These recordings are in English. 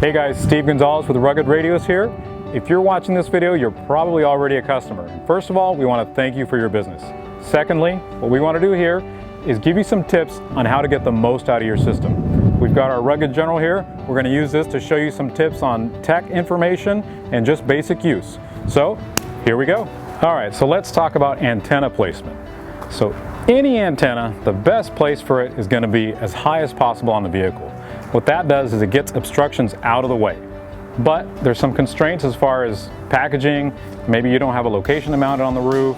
Hey guys, Steve Gonzalez with Rugged Radios here. If you're watching this video, you're probably already a customer. First of all, we want to thank you for your business. Secondly, what we want to do here is give you some tips on how to get the most out of your system. We've got our Rugged General here. We're going to use this to show you some tips on tech information and just basic use. So here we go. All right, so let's talk about antenna placement. So any antenna, the best place for it is going to be as high as possible on the vehicle. What that does is it gets obstructions out of the way. But there's some constraints as far as packaging. Maybe you don't have a location to mount it on the roof,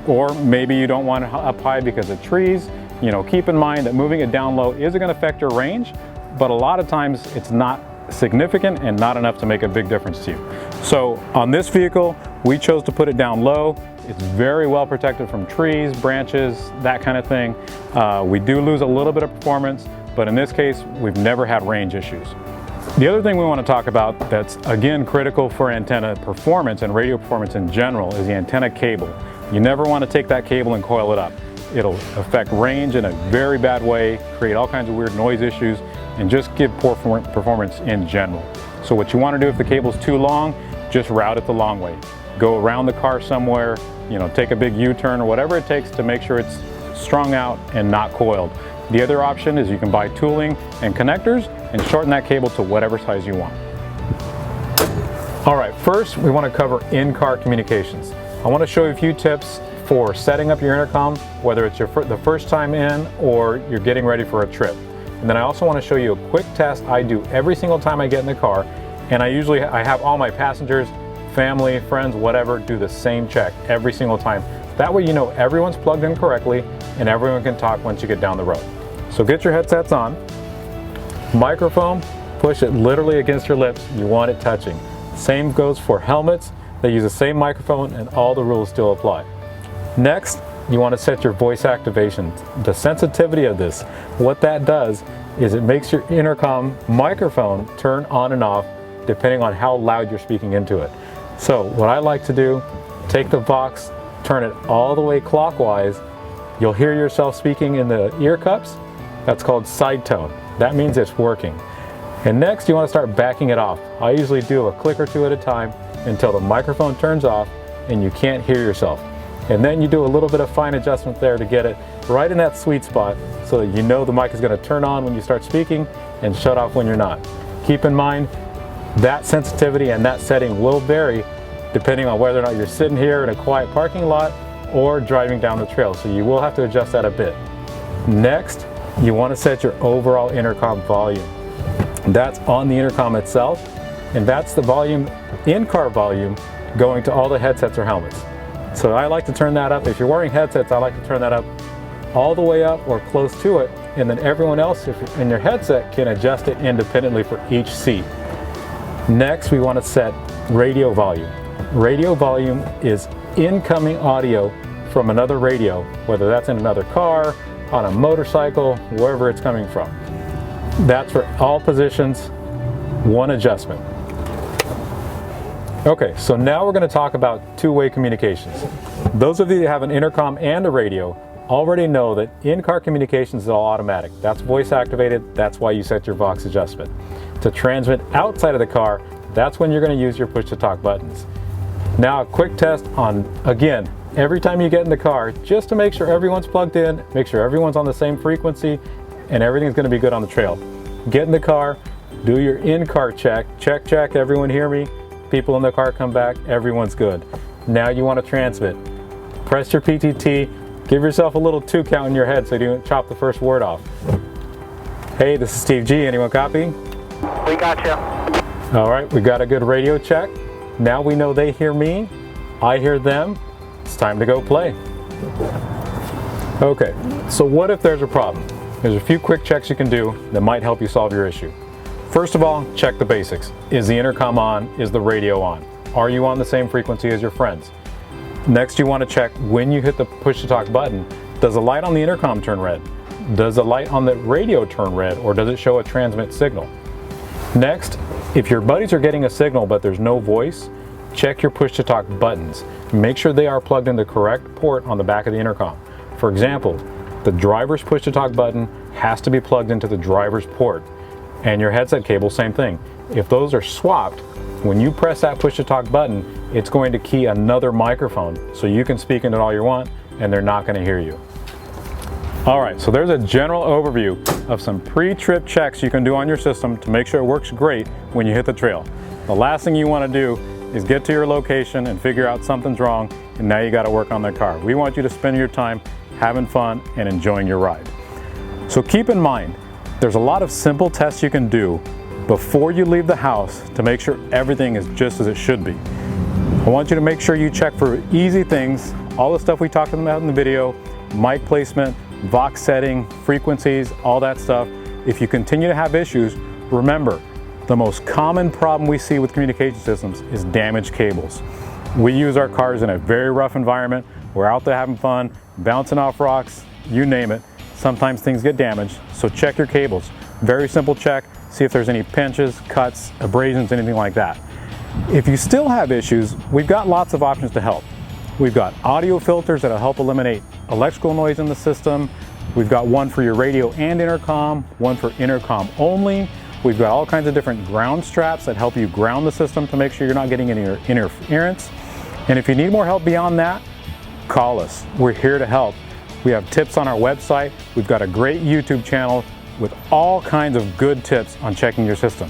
or maybe you don't want it up high because of trees. You know, keep in mind that moving it down low is going to affect your range, but a lot of times it's not significant and not enough to make a big difference to you. So on this vehicle, we chose to put it down low. It's very well protected from trees, branches, that kind of thing. We do lose a little bit of performance, but in this case, we've never had range issues. The other thing we want to talk about that's again critical for antenna performance and radio performance in general is the antenna cable. You never want to take that cable and coil it up. It'll affect range in a very bad way, create all kinds of weird noise issues, and just give poor performance in general. So what you want to do if the cable's too long, just route it the long way. Go around the car somewhere, you know, take a big U-turn or whatever it takes to make sure it's strung out and not coiled. The other option is you can buy tooling and connectors and shorten that cable to whatever size you want. All right, first we want to cover in-car communications. I want to show you a few tips for setting up your intercom, whether it's the first time in or you're getting ready for a trip. And then I also want to show you a quick test I do every single time I get in the car, and I have all my passengers, family, friends, whatever, do the same check every single time. That way you know everyone's plugged in correctly and everyone can talk once you get down the road. So get your headsets on. Microphone, push it literally against your lips. You want it touching. Same goes for helmets. They use the same microphone and all the rules still apply. Next, you want to set your voice activation. The sensitivity of this, what that does is it makes your intercom microphone turn on and off depending on how loud you're speaking into it. So what I like to do, take the Vox, turn it all the way clockwise. You'll hear yourself speaking in the ear cups. That's called side tone. That means it's working. And next you want to start backing it off. I usually do a click or two at a time until the microphone turns off and you can't hear yourself. And then you do a little bit of fine adjustment there to get it right in that sweet spot so that you know the mic is going to turn on when you start speaking and shut off when you're not. Keep in mind that sensitivity and that setting will vary depending on whether or not you're sitting here in a quiet parking lot or driving down the trail, so you will have to adjust that a bit. Next, you want to set your overall intercom volume. That's on the intercom itself, and that's the volume, in-car volume, going to all the headsets or helmets. So I like to turn that up. If you're wearing headsets, I like to turn that up all the way up or close to it, and then everyone else in your headset can adjust it independently for each seat. Next, we want to set radio volume. Radio volume is incoming audio from another radio, whether that's in another car, on a motorcycle, wherever it's coming from. That's for all positions, one adjustment. Okay, so now we're going to talk about two-way communications. Those of you that have an intercom and a radio already know that in-car communications is all automatic. That's voice activated, that's why you set your Vox adjustment. To transmit outside of the car, that's when you're going to use your push-to-talk buttons. Now a quick test on, again, every time you get in the car, just to make sure everyone's plugged in, make sure everyone's on the same frequency, and everything's going to be good on the trail. Get in the car, do your in-car check, check, everyone hear me? People in the car come back, everyone's good. Now you want to transmit. Press your PTT, give yourself a little 2 count in your head so you don't chop the first word off. Hey, this is Steve G, anyone copy? We got you. All right, we got a good radio check. Now we know they hear me, I hear them. It's time to go play. Okay, so what if there's a problem? There's a few quick checks you can do that might help you solve your issue. First of all, check the basics. Is the intercom on? Is the radio on? Are you on the same frequency as your friends? Next, you want to check when you hit the push-to-talk button, does the light on the intercom turn red? Does the light on the radio turn red, or does it show a transmit signal? Next, if your buddies are getting a signal but there's no voice, check your push-to-talk buttons. Make sure they are plugged in the correct port on the back of the intercom. For example, the driver's push-to-talk button has to be plugged into the driver's port. And your headset cable, same thing. If those are swapped, when you press that push to talk button, it's going to key another microphone so you can speak into it all you want and they're not going to hear you. All right, so there's a general overview of some pre-trip checks you can do on your system to make sure it works great when you hit the trail. The last thing you want to do is get to your location and figure out something's wrong and now you got to work on the car. We want you to spend your time having fun and enjoying your ride. So keep in mind, there's a lot of simple tests you can do before you leave the house to make sure everything is just as it should be. I want you to make sure you check for easy things, all the stuff we talked about in the video, mic placement, Vox setting, frequencies, all that stuff. If you continue to have issues, remember, the most common problem we see with communication systems is damaged cables. We use our cars in a very rough environment. We're out there having fun, bouncing off rocks, you name it. Sometimes things get damaged, so check your cables. Very simple check, see if there's any pinches, cuts, abrasions, anything like that. If you still have issues, we've got lots of options to help. We've got audio filters that'll help eliminate electrical noise in the system. We've got one for your radio and intercom, one for intercom only. We've got all kinds of different ground straps that help you ground the system to make sure you're not getting any interference. And if you need more help beyond that, call us. We're here to help. We have tips on our website. We've got a great YouTube channel with all kinds of good tips on checking your system.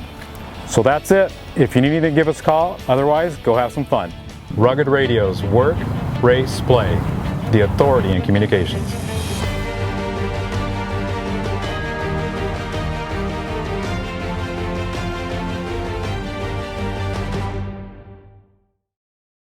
So that's it. If you need anything, give us a call. Otherwise, go have some fun. Rugged Radio's work, race, play. The authority in communications.